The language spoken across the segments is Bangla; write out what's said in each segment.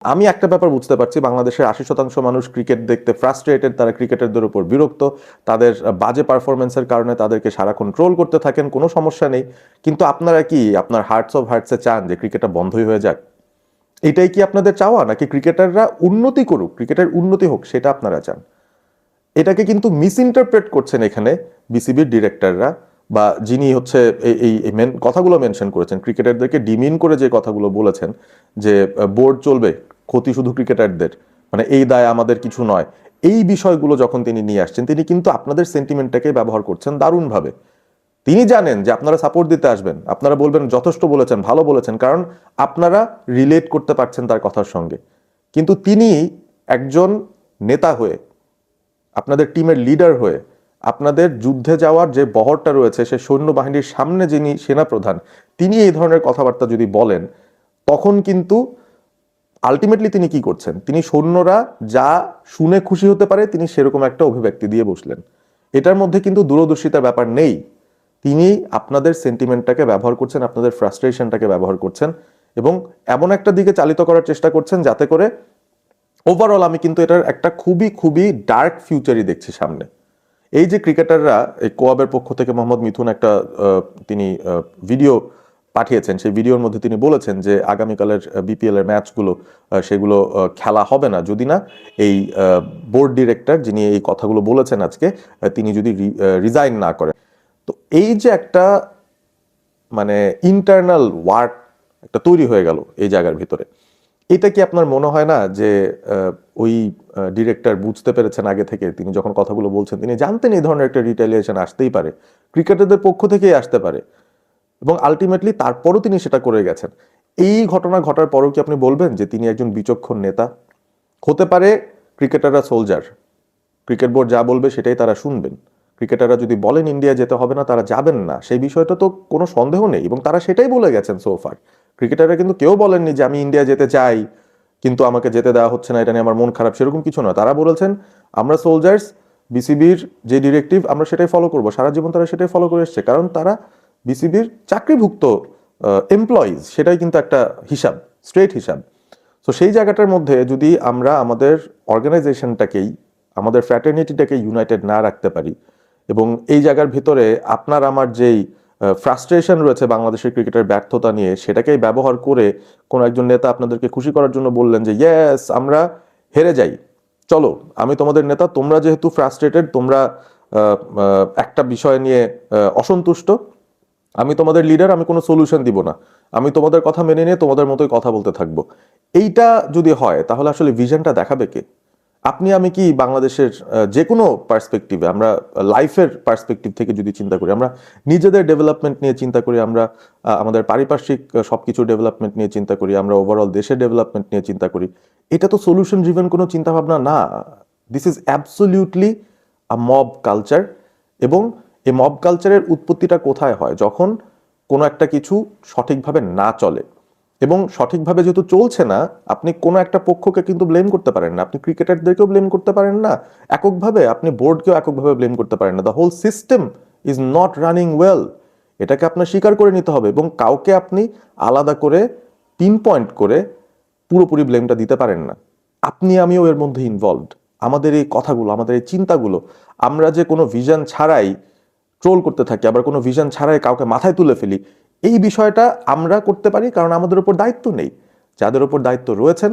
আমি একটা ব্যাপার বুঝতে পারছি, বাংলাদেশের ৮০% মানুষ ক্রিকেট দেখতে ফ্রাস্ট্রেটেড, তারা ক্রিকেটারদের উপর বিরক্ত, তাদের বাজে পারফরমেন্সের কারণে তাদেরকে সারাক্ষণ ট্রোল করতে থাকেন, কোনো সমস্যা নেই। কিন্তু আপনারা কি আপনার হার্টস অফ হার্টসে চান যে ক্রিকেটটা বন্ধই হয়ে যাক? এটাই কি আপনাদের চাওয়া, নাকি ক্রিকেটাররা উন্নতি করুক, ক্রিকেটের উন্নতি হোক সেটা আপনারা চান? এটাকে কিন্তু মিস ইন্টারপ্রেট করছেন এখানে বিসিবির ডিরেক্টররা, বা যিনি হচ্ছে এই কথাগুলো মেনশন করেছেন, ক্রিকেটারদেরকে ডিমিন করে যে কথাগুলো বলেছেন যে বোর্ড চলবে, ক্ষতি শুধু ক্রিকেটারদের, মানে এই দায় আমাদের কিছু নয়। এই বিষয়গুলো যখন তিনি নিয়ে আসছেন, তিনি কিন্তু আপনাদের সেন্টিমেন্টটাকে ব্যবহার করছেন দারুণভাবে। তিনি জানেন যে আপনারা সাপোর্ট দিতে আসবেন, আপনারা বলবেন যথেষ্ট বলেছেন, ভালো বলেছেন, কারণ আপনারা রিলেট করতে পারছেন তার কথার সঙ্গে। কিন্তু তিনি একজন নেতা হয়ে, আপনাদের টিমের লিডার হয়ে, আপনাদের যুদ্ধে যাওয়ার যে বহরটা রয়েছে, সে সৈন্যবাহিনীর সামনে যিনি সেনাপ্রধান, তিনি এই ধরনের কথাবার্তা যদি বলেন, তখন কিন্তু আলটিমেটলি তিনি কি করছেন? তিনি সৈন্যরা যা শুনে খুশি হতে পারে তিনি সেরকম একটা অভিব্যক্তি দিয়ে বসলেন। এটার মধ্যে কিন্তু দূরদর্শিতার ব্যাপার নেই। তিনি আপনাদের সেন্টিমেন্টটাকে ব্যবহার করছেন, আপনাদের ফ্রাস্ট্রেশনটাকে ব্যবহার করছেন, এবং এমন একটা দিকে চালিত করার চেষ্টা করছেন যাতে করে ওভারঅল আমি কিন্তু এটার একটা খুবই খুবই ডার্ক ফিউচারই দেখছি সামনে। এই যে ক্রিকেটাররা, এই কোয়াবের পক্ষ থেকে মোহাম্মদ মিথুন একটা তিনি ভিডিও পাঠিয়েছেন, সেই ভিডিওর মধ্যে তিনি বলেছেন যে আগামীকালের বিপিএল এর ম্যাচগুলো সেগুলো খেলা হবে না যদি না এই বোর্ড ডিরেক্টর যিনি এই কথাগুলো বলেছেন আজকে, তিনি যদি রিজাইন না করেন। তো এই যে একটা মানে ইন্টারনাল ওয়ার একটা তৈরি হয়ে গেল এই জায়গার ভিতরে, এটা কি আপনার মনে হয় না যে ওই ডিরেক্টর বুঝতে পেরেছেন আগে থেকে? তিনি যখন কথাগুলো বলছেন তিনি জানতেন এই ধরনের একটা রিটেলিয়েশন আসতেই পারে, ক্রিকেটারদের পক্ষ থেকেই আসতে পারে, এবং আলটিমেটলি তারপরও তিনি সেটা করে গেছেন। এই ঘটনা ঘটার পরও কি আপনি বলবেন যে তিনি একজন বিচক্ষণ নেতা? হতে পারে ক্রিকেটাররা সোলজার, ক্রিকেট বোর্ড যা বলবে সেটাই তারা শুনবেন। ক্রিকেটাররা যদি বলেন ইন্ডিয়া যেতে হবে না, তারা যাবেন না, সেই বিষয়টা তো কোনো সন্দেহ নেই, এবং তারা সেটাই বলে গেছেন সোফার। ক্রিকেটাররা কিন্তু কেউ বলেননি যে আমি ইন্ডিয়া যেতে চাই কিন্তু আমাকে যেতে দেওয়া হচ্ছে না, এটা নিয়ে আমার মন খারাপ, সেরকম কিছু না। তারা বলেছেন আমরা সোলজার্স, বিসিবির যে ডিরেক্টিভ আমরা সেটাই ফলো করব। সারা জীবন তারা সেটাই ফলো করে এসছে, কারণ তারা বিসিবির চাকরিভুক্ত এমপ্লয়িজ, সেটাই কিন্তু একটা হিসাব, স্ট্রেট হিসাব। তো সেই জায়গাটার মধ্যে যদি আমরা আমাদের অর্গানাইজেশনটাকেই, আমাদের ফ্র্যাটার্নিটিটাকে ইউনাইটেড না রাখতে পারি, এবং এই জায়গার ভিতরে আপনার আমার যেই ফ্রাস্ট্রেশন রয়েছে বাংলাদেশের ক্রিকেটের ব্যর্থতা নিয়ে, সেটাকেই ব্যবহার করে কোনো একজন নেতা আপনাদেরকে খুশি করার জন্য বললেন যে ইয়েস আমরা হেরে যাই, চলো আমি তোমাদের নেতা, তোমরা যেহেতু ফ্রাস্ট্রেটেড, তোমরা একটা বিষয় নিয়ে অসন্তুষ্ট, আমি তোমাদের লিডার, আমি কোনো সলিউশন দিব না, আমি তোমাদের কথা মেনে নিয়ে তোমাদের মতোই কথা বলতে থাকবো। এইটা যদি হয় তাহলে আসলে ভিশনটা দেখাবে কে? আপনি আমি কি বাংলাদেশের যে কোনো পার্সপেক্টিভে, আমরা লাইফের পার্সপেক্টিভ থেকে যদি চিন্তা করি, আমরা নিজেদের ডেভেলপমেন্ট নিয়ে চিন্তা করি, আমরা আমাদের পারিপার্শ্বিক সবকিছু ডেভেলপমেন্ট নিয়ে চিন্তা করি, আমরা ওভারঅল দেশের ডেভেলপমেন্ট নিয়ে চিন্তা করি, এটা তো সলিউশন ড্রিভেন কোনো চিন্তা ভাবনা না। This is absolutely a mob culture. এবং এই মব কালচারের উৎপত্তিটা কোথায় হয়? যখন কোনো একটা কিছু সঠিকভাবে না চলে, এবং সঠিকভাবে যেহেতু চলছে না, আপনি কোনো একটা পক্ষকে কিন্তু ব্লেম করতে পারেন না, আপনি ক্রিকেটারদেরকেও ব্লেম করতে পারেন না এককভাবে, আপনি বোর্ডকেও এককভাবে ব্লেম করতে পারেন না। The whole system is not running well, এটাকে আপনার স্বীকার করে নিতে হবে, এবং কাউকে আপনি আলাদা করে পিন পয়েন্ট করে পুরোপুরি ব্লেমটা দিতে পারেন না। আপনি আমিও এর মধ্যে ইনভলভড। আমাদের এই কথাগুলো, আমাদের এই চিন্তাগুলো, আমরা যে কোনো ভিশন ছাড়াই ট্রোল করতে থাকি, আবার কোনো ভিশন ছাড়াই কাউকে মাথায় তুলে ফেলি, এই বিষয়টা আমরা করতে পারি কারণ আমাদের উপর দায়িত্ব নেই। যাদের উপর দায়িত্ব রয়েছেন,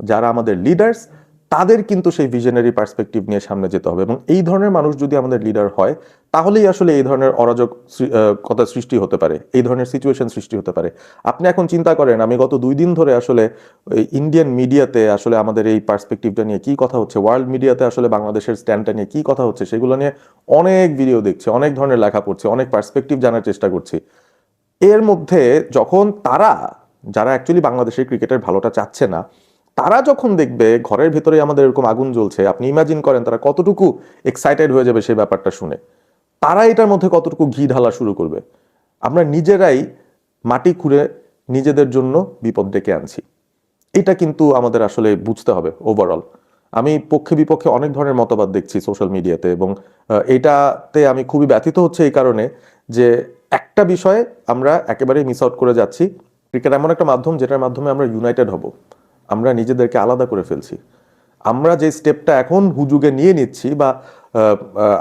যারা আমাদের লিডার্স, তাদের কিন্তু সেই ভিশনারি পার্সপেক্টিভ নিয়ে সামনে যেতে হবে, এবং এই ধরনের মানুষ যদি আমাদের লিডার হয়, তাহলেই আসলে এই ধরনের অরাজক কথা সৃষ্টি হতে পারে, এই ধরনের সিচুয়েশন সৃষ্টি হতে পারে। আপনি এখন চিন্তা করেন, আমি গত 2 দিন ধরে আসলে ইন্ডিয়ান মিডিয়াতে আসলে আমাদের এই পার্সপেক্টিভটা নিয়ে কি কথা হচ্ছে, ওয়ার্ল্ড মিডিয়াতে আসলে বাংলাদেশের স্ট্যান্ডটা নিয়ে কি কথা হচ্ছে, সেগুলো নিয়ে অনেক ভিডিও দেখছি, অনেক ধরনের লেখা পড়ছি, অনেক পার্সপেক্টিভ জানার চেষ্টা করছি। এর মধ্যে যখন তারা, যারা অ্যাকচুয়ালি বাংলাদেশের ক্রিকেটের ভালোটা চাচ্ছে না, তারা যখন দেখবে ঘরের ভেতরে আমাদের এরকম আগুন জ্বলছে, আপনি ইমাজিন করেন তারা কতটুকু এক্সাইটেড হয়ে যাবে সেই ব্যাপারটা শুনে, তারা এটার মধ্যে কতটুকু ঘি ঢালা শুরু করবে। আমরা নিজেরাই মাটি খুঁড়ে নিজেদের জন্য বিপদ ডেকে আনছি। এটা কিন্তু আমাদের আসলে বুঝতে হবে ওভারঅল। আমি পক্ষে বিপক্ষে অনেক ধরনের মতবাদ দেখছি সোশ্যাল মিডিয়াতে, এবং এটাতে আমি খুবই ব্যথিত হচ্ছে এই কারণে যে একটা বিষয়ে আমরা একেবারেই মিস আউট করে যাচ্ছি। ক্রিকেট এমন একটা মাধ্যম যেটার মাধ্যমে আমরা ইউনাইটেড হব, আমরা নিজেদেরকে আলাদা করে ফেলছি। আমরা যে স্টেপটা এখন হুজুগে নিয়ে নিচ্ছি বা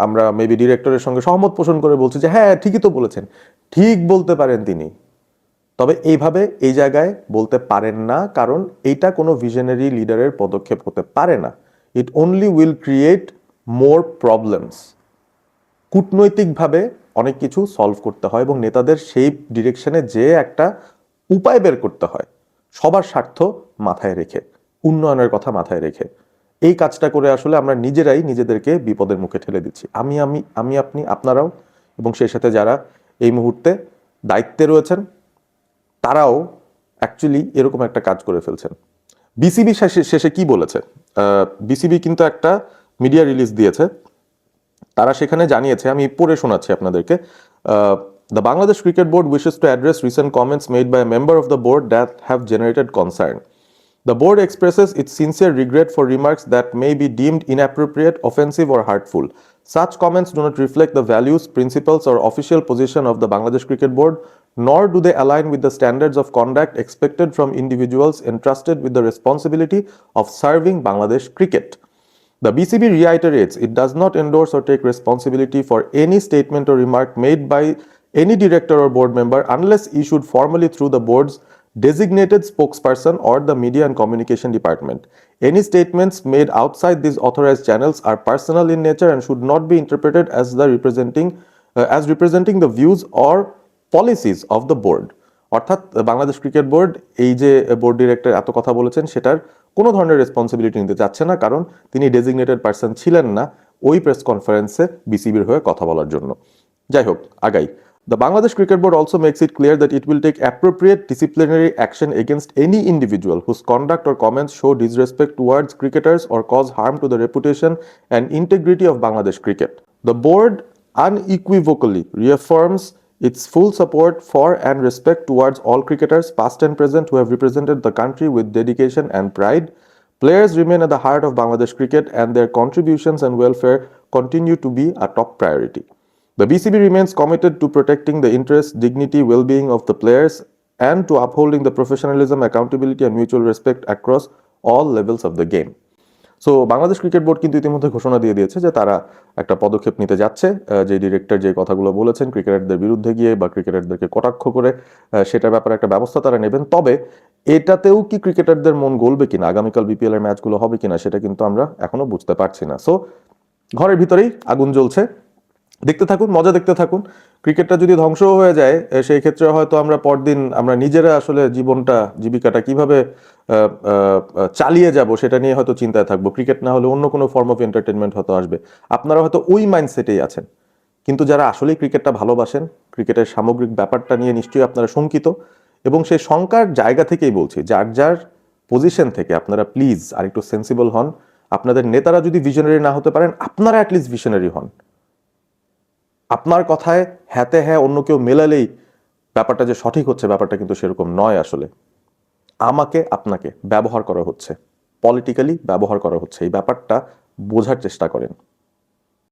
আমরা মেবি ডিরেক্টরের সঙ্গে সহমত পোষণ করে বলছি যে হ্যাঁ ঠিকই তো বলেছেন, ঠিক বলতে পারেন তিনি, তবে এইভাবে এই জায়গায় বলতে পারেন না, কারণ এইটা কোনো ভিশনারি লিডারের পদক্ষেপ হতে পারে না। It only will create more problems. কূটনৈতিকভাবে অনেক কিছু সলভ করতে হয় এবং নেতাদের সেই ডিরেকশনে যে একটা উপায় বের করতে হয়, সবার স্বার্থ মাথায় রেখে, উন্নয়নের কথা মাথায় রেখে। এই কাজটা করে আসলে আমরা নিজেরাই নিজেদেরকে বিপদের মুখে ঠেলে দিচ্ছি, আমি আপনি আপনারাও, এবং সেই সাথে যারা এই মুহূর্তে দায়িত্বে রয়েছেন তারাও অ্যাকচুয়ালি এরকম একটা কাজ করে ফেলছেন। বিসিবি শেষে কি বলেছে? বিসিবি কিন্তু একটা মিডিয়া রিলিজ দিয়েছে, তারা সেখানে জানিয়েছে, আমি পড়ে শোনাচ্ছি আপনাদেরকে। The Bangladesh cricket board wishes to address recent comments made by a member of the board that have generated concern. The board expresses its sincere regret for remarks that may be deemed inappropriate, offensive, or hurtful. Such comments do not reflect the values, principles, or official position of the Bangladesh Cricket Board, nor do they align with the standards of conduct expected from individuals entrusted with the responsibility of serving Bangladesh cricket. The BCB reiterates it does not endorse or take responsibility for any statement or remark made by any director or board member unless issued formally through the board's designated spokesperson or the Media and Communication Department. Any statements made outside these authorized channels are personal in nature and should not be interpreted as representing the views or policies of the board. অর্থাৎ বাংলাদেশ ক্রিকেট বোর্ড এই যে বোর্ড ডিরেক্টর এত কথা বলেছেন সেটার কোনো ধরনের রেসপন্সিবিলিটি নিতে চাচ্ছে না, কারণ তিনি ডেজিগনেটেড পার্সন ছিলেন না ওই প্রেস কনফারেন্সে বিসিবির হয়ে কথা বলার জন্য। যাই হোক, আগাই। The Bangladesh Cricket Board also makes it clear that it will take appropriate disciplinary action against any individual whose conduct or comments show disrespect towards cricketers or cause harm to the reputation and integrity of Bangladesh cricket. The board unequivocally reaffirms its full support for and respect towards all cricketers, past and present, who have represented the country with dedication and pride. Players remain at the heart of Bangladesh cricket and their contributions and welfare continue to be a top priority. The BCB remains committed to protecting the interests, dignity, well-being of the players and to upholding the professionalism, accountability and mutual respect across all levels of the game. So Bangladesh cricket board কিন্তু ইতিমধ্যে ঘোষণা দিয়ে দিয়েছে যে তারা একটা পদক্ষেপ নিতে যাচ্ছে, যে ডিরেক্টর যে কথাগুলো বলেছেন ক্রিকেটারদের বিরুদ্ধে গিয়ে বা ক্রিকেটারদেরকে কটাক্ষ করে, সেটার ব্যাপারে একটা ব্যবস্থা তারা নেবেন। তবে এটাতেও কি ক্রিকেটারদের মন গলবে কিনা, আগামীকাল বিপিএল এর ম্যাচগুলো হবে কিনা, সেটা কিন্তু আমরা এখনো বুঝতে পারছি না। সো ঘরের ভিতরেই আগুন জ্বলছে, দেখতে থাকুন, মজা দেখতে থাকুন। ক্রিকেটটা যদি ধ্বংস হয়ে যায় সেই ক্ষেত্রে হয়তো আমরা পরদিন আমরা নিজেরা আসলে জীবিকাটা কিভাবে চালিয়ে যাব সেটা নিয়ে হয়তো চিন্তায় থাকবো। ক্রিকেট না হলে অন্য কোনো ফর্ম অফ এন্টারটেনমেন্ট হয়তো আসবে, আপনারা হয়তো ওই মাইন্ডসেটেই আছেন। কিন্তু যারা আসলেই ক্রিকেটটা ভালোবাসেন, ক্রিকেটের সামগ্রিক ব্যাপারটা নিয়ে নিশ্চয়ই আপনারা শঙ্কিত, এবং সেই শঙ্কার জায়গা থেকেই বলছি, যার যার পজিশন থেকে আপনারা প্লিজ আর একটু সেন্সিবল হন। আপনাদের নেতারা যদি ভিশনারি না হতে পারেন, আপনারা অ্যাটলিস্ট ভিশনারি হন। আপনার কথায় হ্যাতে হ্যাঁ অন্য কেউ মেলালেই ব্যাপারটা যে সঠিক হচ্ছে, ব্যাপারটা কিন্তু সেরকম নয়। আসলে আমাকে আপনাকে ব্যবহার করা হচ্ছে, পলিটিক্যালি ব্যবহার করা হচ্ছে, এই ব্যাপারটা বোঝার চেষ্টা করেন।